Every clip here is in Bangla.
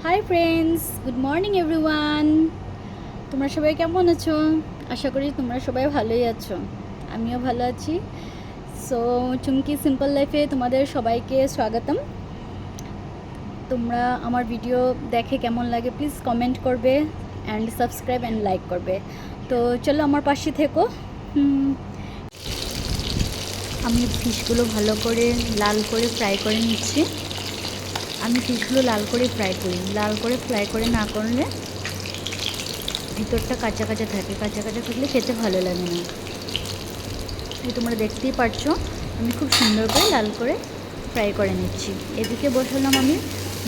Hi friends, good morning everyone. তোমরা সবাই কেমন আছো? আশা করি তোমরা সবাই ভালোই আছো। আমিও ভালো আছি। সো চুমকি সিম্পল লাইফে তোমাদের সবাইকে স্বাগতম। তোমরা আমার ভিডিও দেখে কেমন লাগে প্লিজ কমেন্ট করবে অ্যান্ড সাবস্ক্রাইব অ্যান্ড লাইক করবে। তো চলো আমার পাশে থেকো। আমি ফিশগুলো ভালো করে লাল করে ফ্রাই করে নিচ্ছি। আমি ফিশগুলো লাল করে ফ্রাই করি, লাল করে ফ্রাই করে না করলে ভিতরটা কাঁচা কাঁচা থাকে, কাঁচা কাঁচা থাকলে খেতে ভালো লাগে না। এই তোমরা দেখতেই পারছো আমি খুব সুন্দর করে লাল করে ফ্রাই করে নিচ্ছি। এদিকে বসালাম আমি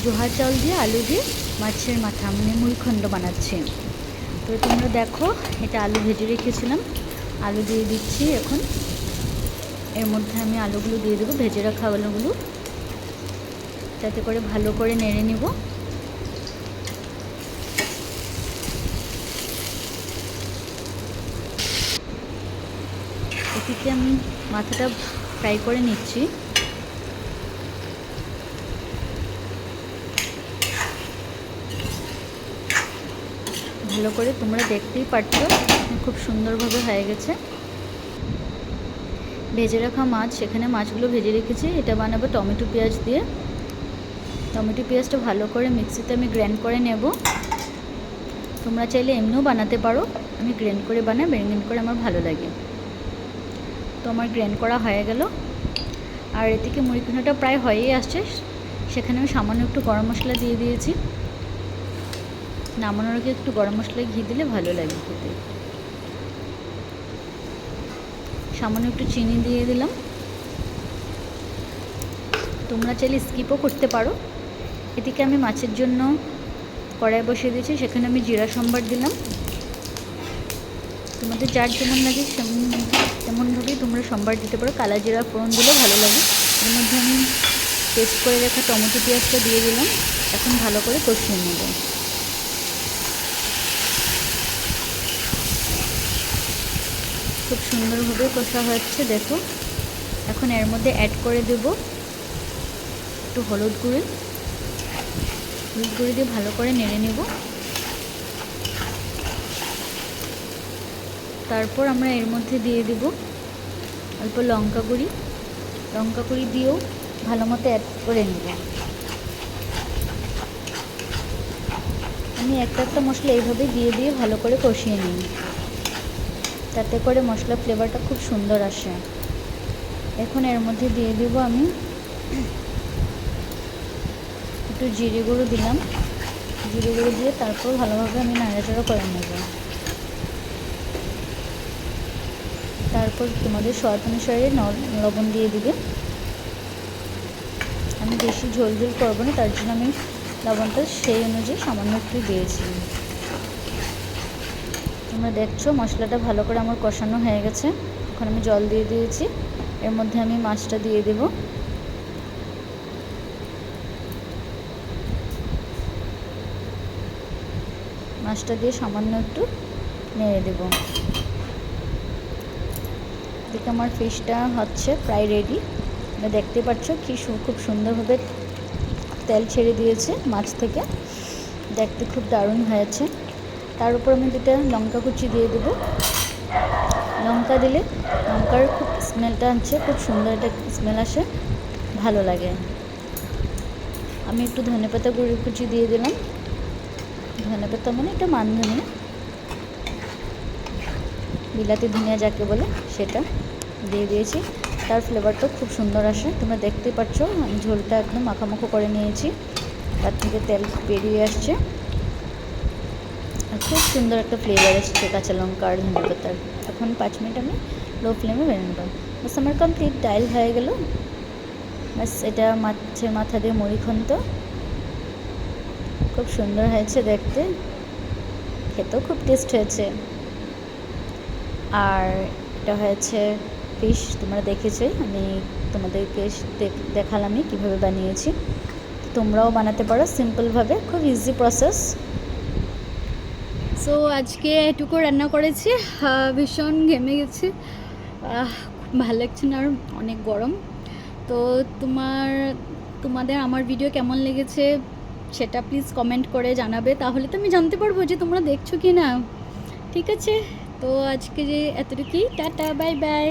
জোহা চাল দিয়ে আলু দিয়ে মাছের মাথা মানে মুড়িখণ্ড বানাচ্ছি। তো তোমরা দেখো এটা আলু ভেজে রেখেছিলাম, আলু দিয়ে দিচ্ছি। এখন এর মধ্যে আমি আলুগুলো দিয়ে দেবো, ভেজে রাখা আলুগুলো, যাতে করে ভালো করে নেড়ে নিব। এদিকে আমি মাথাটা ফ্রাই করে নিচ্ছি। ভালো করে তোমরা দেখতেই পারছো খুব সুন্দরভাবে হয়ে গেছে। ভেজে রাখা মাছ, সেখানে মাছগুলো ভেজে রেখেছি। এটা বানাবো টমেটো পেঁয়াজ দিয়ে। টমেটো পেঁয়াজটা ভালো করে মিক্সিতে আমি গ্রাইন্ড করে নেব। তোমরা চাইলে এমনিও বানাতে পারো, আমি গ্রাইন্ড করে বানাই, গ্রাইন্ড করে আমার ভালো লাগে। তো আমার গ্রাইন্ড করা হয়ে গেল। আর এদিকে মুড়িঘণ্টটা প্রায় হয়েই আসছে। সেখানে আমি সামান্য একটু গরম মশলা দিয়ে দিয়েছি। নামানোর আগে একটু গরম মশলা ঘি দিলে ভালো লাগে খেতে। সামান্য একটু চিনি দিয়ে দিলাম। তোমরা চাইলে স্কিপও করতে পারো। এদিকে আমি মাছের জন্য কড়াই বসিয়ে দিয়েছি, সেখানে আমি জিরা সম্বার দিলাম। তোমাদের যার যেমন লাগে তেমনভাবেই তোমরা সম্বার দিতে পারো। কালা জিরা ফোড়ন দিলেও ভালো লাগে। এর মধ্যে আমি পেস্ট করে রাখা টমেটো পেঁয়াজটা দিয়ে দিলাম। এখন ভালো করে কষিয়ে নেব। খুব সুন্দরভাবে কষা হচ্ছে দেখো। এখন এর মধ্যে অ্যাড করে দেব একটু হলুদ গুঁড়ি দিয়ে ভালো করে নেড়ে নেব। তারপর আমরা এর মধ্যে দিয়ে দেব অল্প লঙ্কা গুঁড়ি দিয়েও ভালো মতো অ্যাড করে নেব। আমি একটা মশলা এইভাবে দিয়ে ভালো করে কষিয়ে নিই, তাতে করে মশলা ফ্লেভারটা খুব সুন্দর আসে। এখন এর মধ্যে দিয়ে দেব আমি একটু জিরে গুঁড়ো দিলাম। জিরে গুঁড়ো দিয়ে তারপর ভালোভাবে আমি নাড়াচাড়া করে নেব। তারপর তোমাদের স্বাদ অনুসারে লবণ দিয়ে দিবে। আমি বেশি ঝোল করবো না, তার জন্য আমি লবণটা সেই অনুযায়ী সামান্য একটু দিয়েছি। তোমরা দেখছো মশলাটা ভালো করে আমার কষানো হয়ে গেছে। এখন আমি জল দিয়ে দিয়েছি। এর মধ্যে আমি মাছটা দিয়ে দেব। মাছটা দিয়ে সামান্য একটু নেড়ে দেব। দেখে আমার ফিশটা হচ্ছে প্রায় রেডি। তোমরা দেখতে পাচ্ছ কি খুব সুন্দরভাবে তেল ছেড়ে দিয়েছে মাছ থেকে, দেখতে খুব দারুণ হয়েছে। তার উপর আমি দুটো লঙ্কা কুচি দিয়ে দেবো। লঙ্কা দিলে লঙ্কার খুব স্মেলটা আনছে, খুব সুন্দর একটা স্মেল আসে, ভালো লাগে। আমি একটু ধনেপাতা কুচি দিয়ে দিলাম। ধনেপাতা মানে এটা মান ধনিয়া, বিলাতি ধনিয়া যাকে বলে, সেটা দিয়ে দিয়েছি। তার ফ্লেভারটা খুব সুন্দর আসে। তোমরা দেখতে পাচ্ছ আমি ঝোলটা একদম মাখামাখো করে নিয়েছি, তার থেকে তেল বেরিয়ে আসছে আর খুব সুন্দর একটা ফ্লেভার এসছে কাঁচা লঙ্কা আর ধনেপাতার। এখন 5 মিনিট আমি লো ফ্লেমে বেড়ে নেব। বাস আমার কমপ্লিট ডাইল হয়ে গেল। বাস এটা মাছের মাথা দিয়ে মুড়িঘণ্ট খুব সুন্দর হয়েছে দেখতে, খেতেও খুব টেস্ট হয়েছে। আর এটা হয়েছে ফিশ, তোমরা দেখেছোই, আমি তোমাদেরকে দেখালামই কীভাবে বানিয়েছি। তোমরাও বানাতে পারো সিম্পলভাবে, খুব ইজি প্রসেস। সো আজকে এটুকু রান্না করেছি। ভীষণ ঘেমে গেছি, ভালো লাগছে না, আর অনেক গরম। তো তোমাদের আমার ভিডিও কেমন লেগেছে সেটা প্লিজ কমেন্ট করে জানাবে, তাহলে তো আমি জানতে পারবো যে তোমরা দেখছো কি না। ঠিক আছে, তো আজকে যে এতটুকুই, টাটা, বাই বাই।